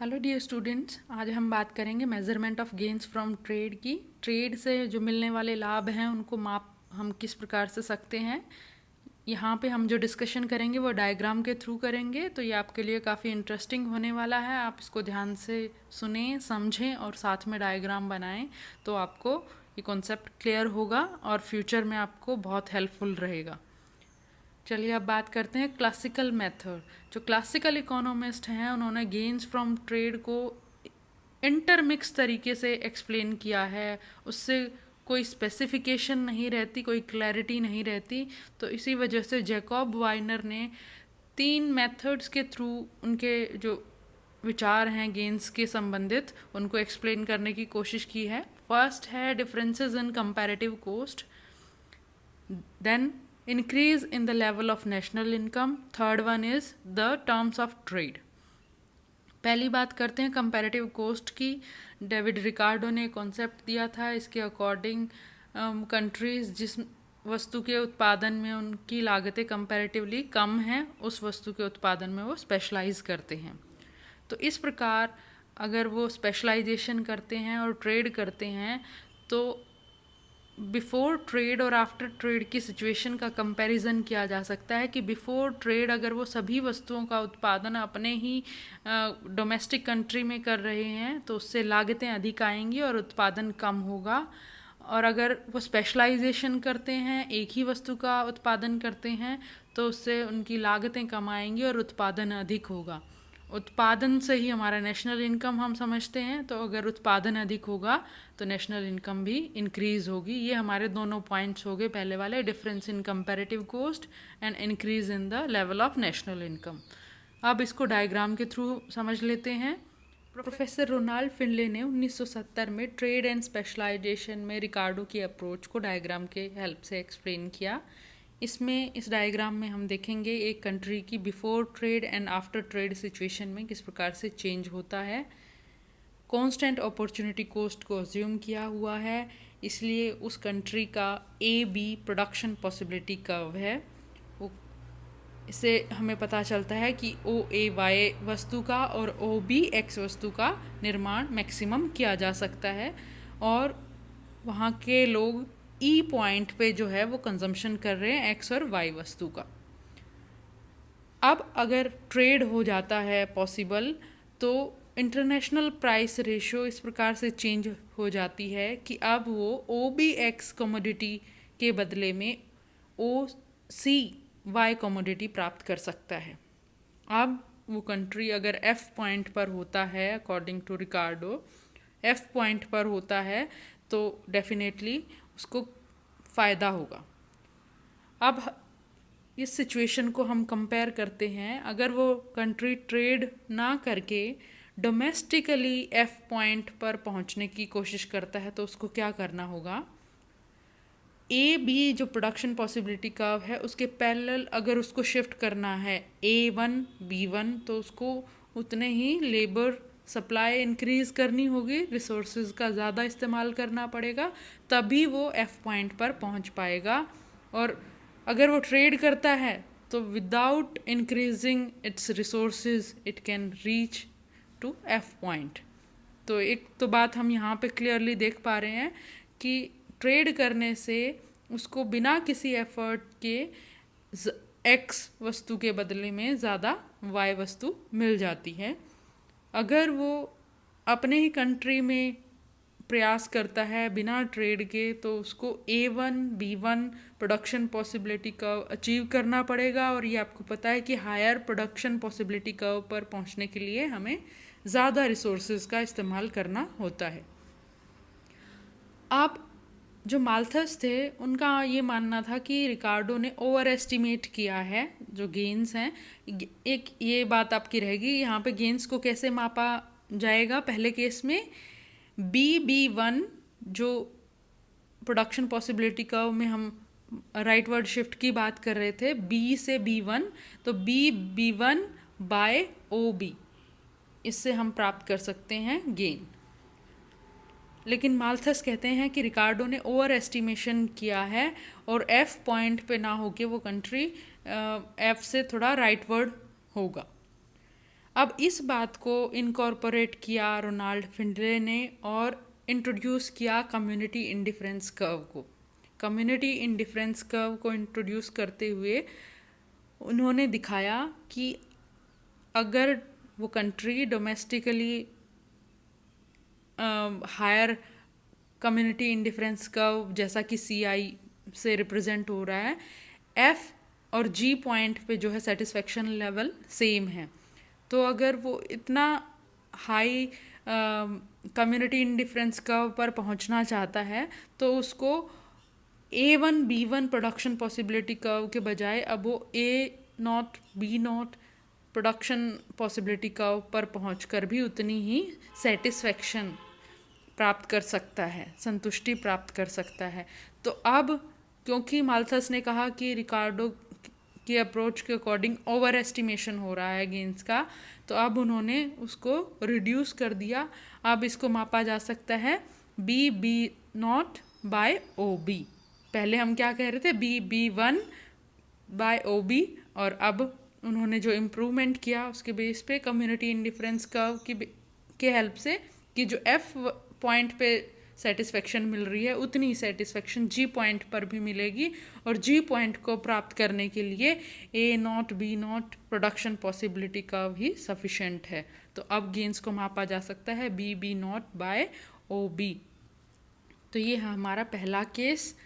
Hello dear students, आज हम बात करेंगे measurement of gains from trade की। ट्रेड से जो मिलने वाले लाभ हैं उनको माप हम किस प्रकार से सकते हैं। यहाँ पे हम जो डिस्कशन करेंगे वो डायग्राम के थ्रू करेंगे, तो ये आपके लिए काफ़ी इंटरेस्टिंग होने वाला है। आप इसको ध्यान से सुनें, समझें और साथ में डायग्राम बनाएं, तो आपको ये कॉन्सेप्ट क्लियर होगा और फ्यूचर में आपको बहुत हेल्पफुल रहेगा। चलिए अब बात करते हैं क्लासिकल मेथड। जो क्लासिकल इकोनॉमिस्ट हैं उन्होंने गेन्स फ्रॉम ट्रेड को इंटरमिक्स तरीके से एक्सप्लेन किया है। उससे कोई स्पेसिफिकेशन नहीं रहती, कोई क्लैरिटी नहीं रहती। तो इसी वजह से जैकब वाइनर ने 3 मेथड्स के थ्रू उनके जो विचार हैं गेन्स के संबंधित उनको एक्सप्लेन करने की कोशिश की है। फर्स्ट है differences in comparative cost, then increase in the level of national income, third one is the terms of trade। पहली बात करते हैं कंपैरेटिव कोस्ट की। डेविड रिकार्डो ने कॉन्सेप्ट दिया था, इसके अकॉर्डिंग कंट्रीज जिस वस्तु के उत्पादन में उनकी लागतें कंपैरेटिवली कम हैं उस वस्तु के उत्पादन में वो स्पेशलाइज करते हैं। तो इस प्रकार अगर वो स्पेशलाइजेशन करते हैं और ट्रेड करते हैं तो बिफोर ट्रेड और आफ्टर ट्रेड की सिचुएशन का कंपैरिजन किया जा सकता है कि बिफोर ट्रेड अगर वो सभी वस्तुओं का उत्पादन अपने ही डोमेस्टिक कंट्री में कर रहे हैं तो उससे लागतें अधिक आएंगी और उत्पादन कम होगा। और अगर वो स्पेशलाइजेशन करते हैं, एक ही वस्तु का उत्पादन करते हैं, तो उससे उनकी लागतें कम आएंगी और उत्पादन अधिक होगा। उत्पादन से ही हमारा नेशनल इनकम हम समझते हैं, तो अगर उत्पादन अधिक होगा तो नेशनल इनकम भी इंक्रीज होगी। ये हमारे दोनों पॉइंट्स हो गए पहले वाले, difference in comparative cost and increase in the level of national income. अब इसको डायग्राम के थ्रू समझ लेते हैं। प्रोफेसर रोनाल्ड फिनले ने 1970 में ट्रेड एंड स्पेशलाइजेशन में रिकार्डो की अप्रोच को डायग्राम के हेल्प से एक्सप्लेन किया। इसमें इस डायग्राम में हम देखेंगे एक कंट्री की before trade and after trade situation में किस प्रकार से चेंज होता है। कांस्टेंट अपॉर्चुनिटी कॉस्ट को अज्यूम किया हुआ है, इसलिए उस कंट्री का AB प्रोडक्शन पॉसिबिलिटी कर्व है। वो इससे हमें पता चलता है कि OAY वस्तु का और OBX वस्तु का निर्माण मैक्सिमम किया जा सकता है और वहाँ के लोग पॉइंट पे जो है वो कंजम्पशन कर रहे हैं X और Y वस्तु का। अब अगर ट्रेड हो जाता है पॉसिबल तो इंटरनेशनल प्राइस रेशियो इस प्रकार से चेंज हो जाती है कि अब वो OBX कमोडिटी के बदले में OCY कमोडिटी प्राप्त कर सकता है। अब वो कंट्री अगर F पॉइंट पर होता है, according to Ricardo F point पर होता है तो डेफिनेटली उसको फ़ायदा होगा। अब इस सिचुएशन को हम कंपेयर करते हैं, अगर वो कंट्री ट्रेड ना करके डोमेस्टिकली F पॉइंट पर पहुंचने की कोशिश करता है तो उसको क्या करना होगा। AB जो प्रोडक्शन पॉसिबिलिटी कर्व है उसके पैरेलल अगर उसको शिफ्ट करना है A1 B1 तो उसको उतने ही लेबर सप्लाई इंक्रीज करनी होगी, रिसोर्सेज का ज़्यादा इस्तेमाल करना पड़ेगा, तभी वो F पॉइंट पर पहुंच पाएगा। और अगर वो ट्रेड करता है तो without increasing its resources it can reach to F point. तो एक तो बात हम यहाँ पे क्लियरली देख पा रहे हैं कि ट्रेड करने से उसको बिना किसी एफर्ट के X वस्तु के बदले में ज़्यादा Y वस्तु मिल जाती है। अगर वो अपने ही कंट्री में प्रयास करता है बिना ट्रेड के तो उसको A1 B1 production possibility curve achieve करना पड़ेगा और ये आपको पता है कि हायर प्रोडक्शन पॉसिबिलिटी कर्व पर पहुंचने के लिए हमें ज़्यादा रिसोर्सेज का इस्तेमाल करना होता है। आप जो माल्थस थे उनका ये मानना था कि रिकार्डो ने ओवर एस्टिमेट किया है जो गेन्स हैं। एक ये बात आपकी रहेगी, यहाँ पे गेन्स को कैसे मापा जाएगा। पहले केस में BB1 जो प्रोडक्शन पॉसिबिलिटी कर्व में हम राइट वर्ड शिफ्ट की बात कर रहे थे, B से B1, तो BB1 बाय OB, इससे हम प्राप्त कर सकते हैं गेन। लेकिन माल्थस कहते हैं कि रिकार्डो ने ओवर एस्टिमेशन किया है और F पॉइंट पे ना होके वो कंट्री F से थोड़ा राइट वर्ड होगा। अब इस बात को इनकॉर्पोरेट किया रोनाल्ड फिंडले ने और इंट्रोड्यूस किया कम्युनिटी इंडिफरेंस कर्व को। कम्युनिटी इंडिफरेंस कर्व को इंट्रोड्यूस करते हुए उन्होंने दिखाया कि अगर वो country domestically higher community indifference curve जैसा कि CI से रिप्रेजेंट हो रहा है, F और G पॉइंट पे जो है सेटिस्फेक्शन लेवल सेम है। तो अगर वो इतना हाई कम्युनिटी इंडिफरेंस कर्व पर पहुंचना चाहता है तो उसको A1 B1 production possibility curve के बजाय अब वो A0 B0 production possibility curve पर पहुंचकर भी उतनी ही सेटिस्फेक्शन प्राप्त कर सकता है, संतुष्टि प्राप्त कर सकता है। तो अब क्योंकि माल्थस ने कहा कि रिकार्डो की अप्रोच के अकॉर्डिंग ओवर एस्टिमेशन हो रहा है गेंस का, तो अब उन्होंने उसको रिड्यूस कर दिया। अब इसको मापा जा सकता है B0 बाय OB। पहले हम क्या कह रहे थे, B1 बाय OB, और अब उन्होंने जो इम्प्रूवमेंट किया उसके बेस पे कम्युनिटी इंडिफरेंस कर्व के हेल्प से कि जो F पॉइंट पे सेटिस्फेक्शन मिल रही है उतनी सेटिस्फेक्शन G पॉइंट पर भी मिलेगी, और G पॉइंट को प्राप्त करने के लिए A0 B0 production possibility curve ही सफिशेंट है। तो अब गेंस को मापा जा सकता है B0 बाय OB। तो ये है हमारा पहला केस।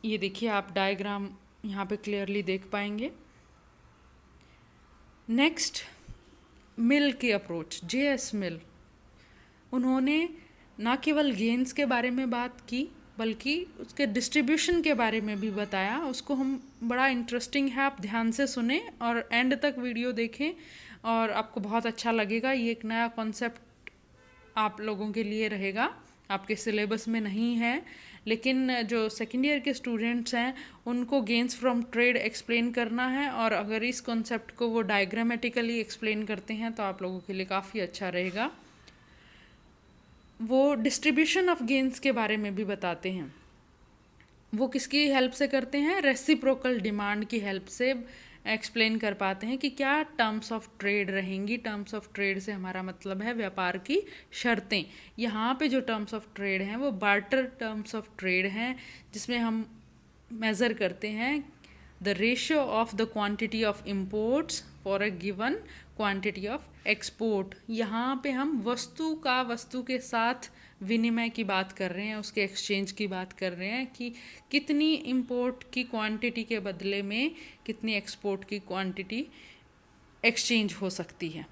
ये देखिए आप डायग्राम यहाँ पे क्लियरली देख पाएंगे। नेक्स्ट मिल की अप्रोच, JS मिल। उन्होंने ना केवल गेंस के बारे में बात की बल्कि उसके डिस्ट्रीब्यूशन के बारे में भी बताया। उसको हम बड़ा इंटरेस्टिंग है, आप ध्यान से सुने और एंड तक वीडियो देखें और आपको बहुत अच्छा लगेगा। ये एक नया कॉन्सेप्ट आप लोगों के लिए रहेगा, आपके सिलेबस में नहीं है, लेकिन जो सेकेंड ईयर के स्टूडेंट्स हैं उनको गेंस फ्रॉम ट्रेड एक्सप्लेन करना है, और अगर इस कॉन्सेप्ट को वो डायग्रामेटिकली एक्सप्लेन करते हैं तो आप लोगों के लिए काफ़ी अच्छा रहेगा। वो डिस्ट्रीब्यूशन ऑफ गेंस के बारे में भी बताते हैं। वो किसकी हेल्प से करते हैं, रेसिप्रोकल डिमांड की हेल्प से एक्सप्लेन कर पाते हैं कि क्या टर्म्स ऑफ ट्रेड रहेंगी। टर्म्स ऑफ ट्रेड से हमारा मतलब है व्यापार की शर्तें। यहाँ पे जो टर्म्स ऑफ ट्रेड हैं वो बार्टर टर्म्स ऑफ ट्रेड हैं, जिसमें हम मेज़र करते हैं the ratio of the quantity of imports for a given quantity of export. यहाँ पे हम वस्तु के साथ विनिमय की बात कर रहे हैं, उसके एक्सचेंज की बात कर रहे हैं कि कितनी इंपोर्ट की क्वांटिटी के बदले में कितनी एक्सपोर्ट की क्वांटिटी एक्सचेंज हो सकती है।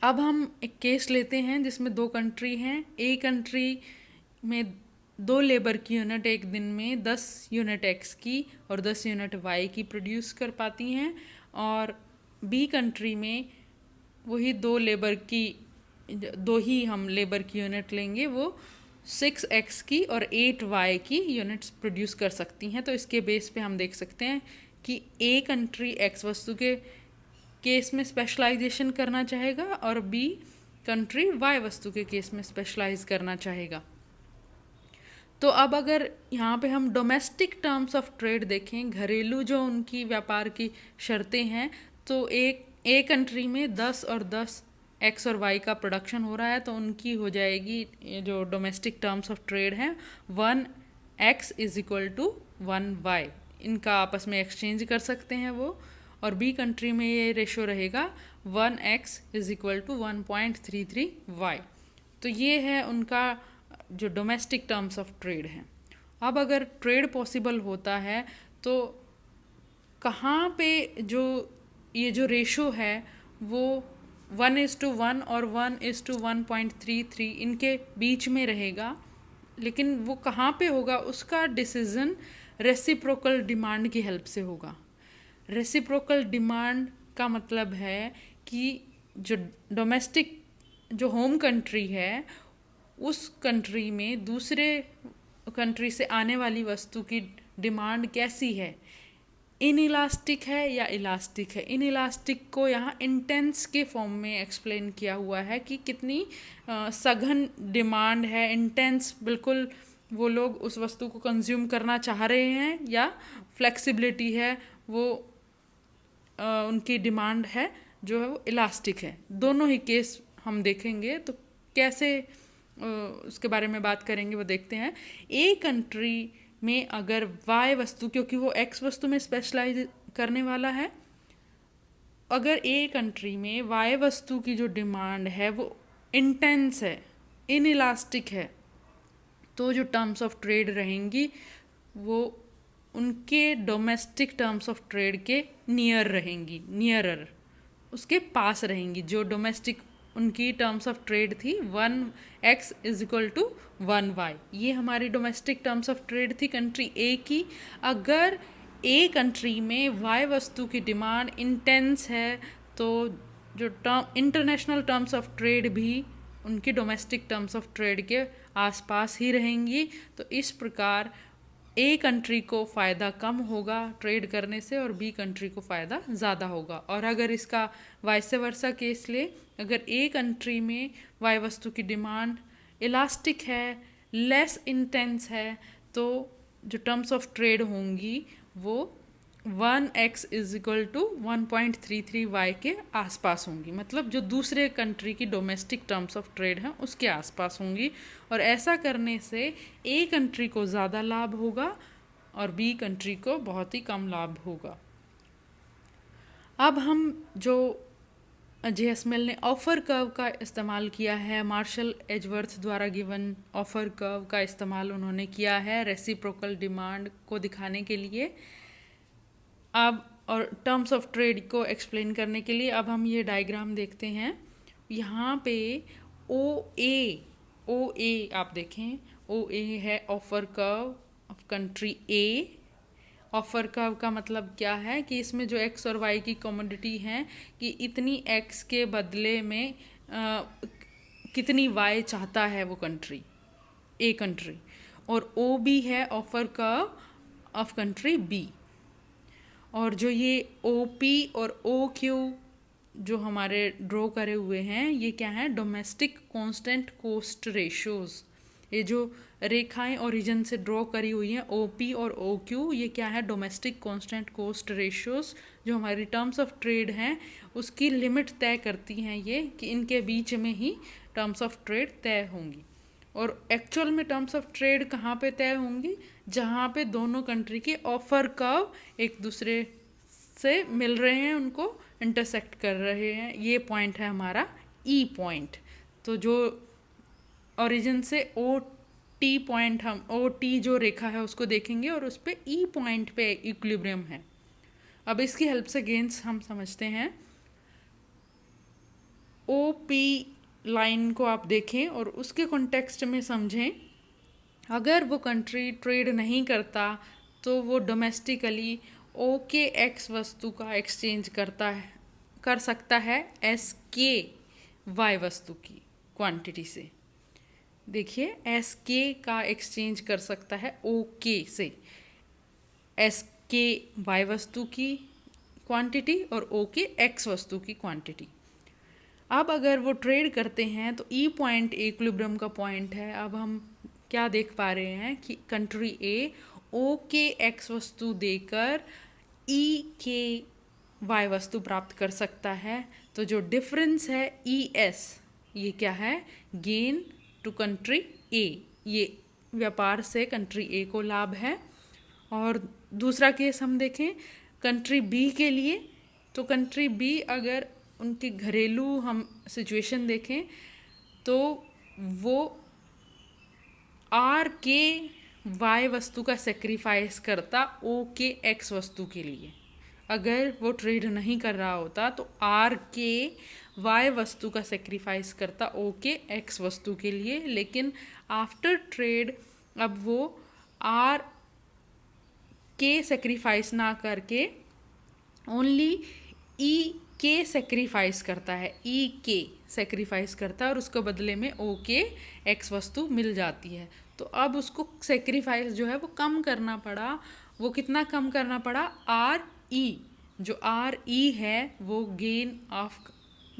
अब हम एक केस लेते हैं जिसमें दो कंट्री हैं। ए कंट्री में 2 लेबर की यूनिट एक दिन में 10 यूनिट एक्स की और 10 यूनिट वाई की प्रोड्यूस कर पाती हैं, और बी कंट्री में वही 2 ही हम लेबर की यूनिट लेंगे, वो 6x की और 8y की यूनिट्स प्रोड्यूस कर सकती हैं। तो इसके बेस पे हम देख सकते हैं कि ए कंट्री x वस्तु के केस में स्पेशलाइजेशन करना चाहेगा और बी कंट्री y वस्तु के केस में स्पेशलाइज करना चाहेगा। तो अब अगर यहाँ पे हम डोमेस्टिक टर्म्स ऑफ ट्रेड देखें, घरेलू जो उनकी व्यापार की शर्तें हैं, तो ए कंट्री में 10 और 10 एक्स और वाई का प्रोडक्शन हो रहा है, तो उनकी हो जाएगी जो डोमेस्टिक टर्म्स ऑफ ट्रेड हैं 1x is equal to 1y। इनका आपस में एक्सचेंज कर सकते हैं वो। और बी कंट्री में ये रेशो रहेगा 1x is equal to 1.33y। तो ये है उनका जो डोमेस्टिक टर्म्स ऑफ ट्रेड हैं। अब अगर ट्रेड पॉसिबल होता है तो कहाँ पे ये जो रेशो है वो 1:1 और 1:1.33 इनके बीच में रहेगा, लेकिन वो कहाँ पे होगा उसका डिसीजन रेसिप्रोकल डिमांड की हेल्प से होगा। रेसिप्रोकल डिमांड का मतलब है कि जो डोमेस्टिक जो होम कंट्री है उस कंट्री में दूसरे कंट्री से आने वाली वस्तु की डिमांड कैसी है, इनइलास्टिक है या इलास्टिक है। इनइलास्टिक को यहाँ इंटेंस के फॉर्म में एक्सप्लेन किया हुआ है कि कितनी सघन डिमांड है, इंटेंस, बिल्कुल वो लोग उस वस्तु को कंज्यूम करना चाह रहे हैं, या फ्लेक्सिबिलिटी है, वो उनकी डिमांड है जो है वो इलास्टिक है। दोनों ही केस हम देखेंगे तो कैसे उसके बारे में बात करेंगे वो देखते हैं। ए कंट्री में अगर वाई वस्तु, क्योंकि वो एक्स वस्तु में स्पेशलाइज करने वाला है, अगर ए कंट्री में वाई वस्तु की जो डिमांड है वो इंटेंस है, इनइलास्टिक है, तो जो टर्म्स ऑफ ट्रेड रहेंगी वो उनके डोमेस्टिक टर्म्स ऑफ ट्रेड के नियर रहेंगी, नियरर उसके पास रहेंगी। जो डोमेस्टिक उनकी टर्म्स ऑफ ट्रेड थी 1x = 1y, ये हमारी डोमेस्टिक टर्म्स ऑफ ट्रेड थी कंट्री ए की। अगर ए कंट्री में वाई वस्तु की डिमांड इंटेंस है तो जो इंटरनेशनल टर्म्स ऑफ ट्रेड भी उनकी डोमेस्टिक टर्म्स ऑफ ट्रेड के आसपास ही रहेंगी। तो इस प्रकार ए कंट्री को फ़ायदा कम होगा ट्रेड करने से और बी कंट्री को फ़ायदा ज़्यादा होगा। और अगर इसका वाइस वर्सा केस ले, अगर ए कंट्री में वाई वस्तु की डिमांड इलास्टिक है, लेस इंटेंस है, तो जो टर्म्स ऑफ ट्रेड होंगी वो 1x = 1.33y के आसपास होंगी, मतलब जो दूसरे कंट्री की डोमेस्टिक टर्म्स ऑफ ट्रेड हैं उसके आसपास होंगी। और ऐसा करने से ए कंट्री को ज़्यादा लाभ होगा और बी कंट्री को बहुत ही कम लाभ होगा। अब हम जो JS ने ऑफर कर्व का इस्तेमाल किया है, मार्शल एजवर्थ द्वारा गिवन ऑफर कर्व का इस्तेमाल उन्होंने किया है रेसिप्रोकल डिमांड को दिखाने के लिए। अब और टर्म्स ऑफ ट्रेड को एक्सप्लेन करने के लिए अब हम ये डायग्राम देखते हैं। यहाँ पे ओ ए आप देखें, ओ ए है offer curve of country A. Offer curve का मतलब क्या है कि इसमें जो एक्स और वाई की कमोडिटी हैं कि इतनी एक्स के बदले में कितनी वाई चाहता है वो कंट्री, ए कंट्री। और ओ बी है offer curve of country B. और जो ये ओ पी और ओ क्यू जो हमारे ड्रॉ करे हुए हैं ये क्या है, डोमेस्टिक कांस्टेंट कोस्ट रेशियोज। ये जो रेखाएं ओरिजिन से ड्रॉ करी हुई हैं ओ पी और ओ क्यू, ये क्या है, डोमेस्टिक कांस्टेंट कोस्ट रेशियोज जो हमारी टर्म्स ऑफ ट्रेड हैं उसकी लिमिट तय करती हैं ये कि इनके बीच में ही टर्म्स ऑफ ट्रेड तय होंगी। और एक्चुअल में टर्म्स ऑफ ट्रेड कहाँ पे तय होंगी, जहाँ पे दोनों कंट्री के ऑफर कर्व एक दूसरे से मिल रहे हैं, उनको इंटरसेक्ट कर रहे हैं। ये पॉइंट है हमारा ई पॉइंट। तो जो ओरिजिन से ओ टी पॉइंट, हम ओ टी जो रेखा है उसको देखेंगे और उस पर ई पॉइंट पे इक्विलिब्रियम है। अब इसकी हेल्प से गेन्स हम समझते हैं। ओ पी लाइन को आप देखें और उसके कॉन्टेक्स्ट में समझें। अगर वो कंट्री ट्रेड नहीं करता तो वो डोमेस्टिकली ओ के एक्स वस्तु का एक्सचेंज कर सकता है एस के वाई वस्तु की क्वांटिटी से। देखिए, एस के का एक्सचेंज कर सकता है ओ के से, एस के वाई वस्तु की क्वांटिटी और ओ के एक्स वस्तु की क्वांटिटी। अब अगर वो ट्रेड करते हैं तो ई पॉइंट इक्विलिब्रियम का पॉइंट है। अब हम क्या देख पा रहे हैं कि कंट्री ए ओ के एक्स वस्तु देकर ई के वाई वस्तु प्राप्त कर सकता है। तो जो डिफरेंस है ई एस, ये क्या है, गेन टू कंट्री ए, ये व्यापार से कंट्री ए को लाभ है। और दूसरा केस हम देखें कंट्री बी के लिए, तो कंट्री बी अगर उनकी घरेलू हम सिचुएशन देखें तो वो आर के वाई वस्तु का सेक्रीफाइस करता ओ के एक्स वस्तु के लिए। अगर वो ट्रेड नहीं कर रहा होता तो आर के वाई वस्तु का सेक्रीफाइस करता ओ के एक्स वस्तु के लिए। लेकिन आफ्टर ट्रेड अब वो आर के सेक्रीफाइस ना करके ओनली ई के सेक्रीफाइस करता है, ई के सेक्रीफाइस करता है और उसको बदले में ओ के एक्स वस्तु मिल जाती है। तो अब उसको सेक्रीफाइस जो है वो कम करना पड़ा। वो कितना कम करना पड़ा, आर ई, जो आर ई है वो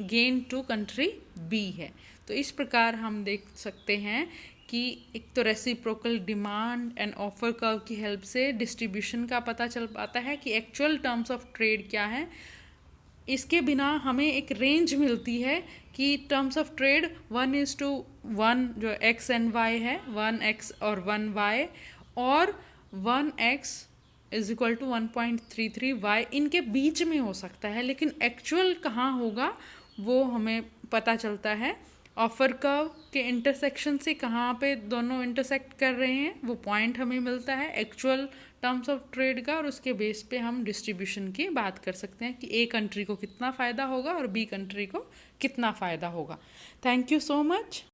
गेन टू कंट्री बी है। तो इस प्रकार हम देख सकते हैं कि एक तो reciprocal demand and offer curve की हेल्प से डिस्ट्रीब्यूशन का पता चल पाता है कि एक्चुअल टर्म्स ऑफ ट्रेड क्या है इसके बिना हमें एक रेंज मिलती है कि टर्म्स ऑफ ट्रेड 1:1 जो एक्स एंड वाई है, 1x और 1y, और 1x is equal to 1.33y इनके बीच में हो सकता है, लेकिन एक्चुअल कहाँ होगा वो हमें पता चलता है ऑफर कर्व के इंटरसेक्शन से। कहाँ पे दोनों इंटरसेक्ट कर रहे हैं वो पॉइंट हमें मिलता है एक्चुअल टर्म्स ऑफ ट्रेड का, और उसके बेस पे हम डिस्ट्रीब्यूशन की बात कर सकते हैं कि ए कंट्री को कितना फ़ायदा होगा और बी कंट्री को कितना फ़ायदा होगा। Thank you so much.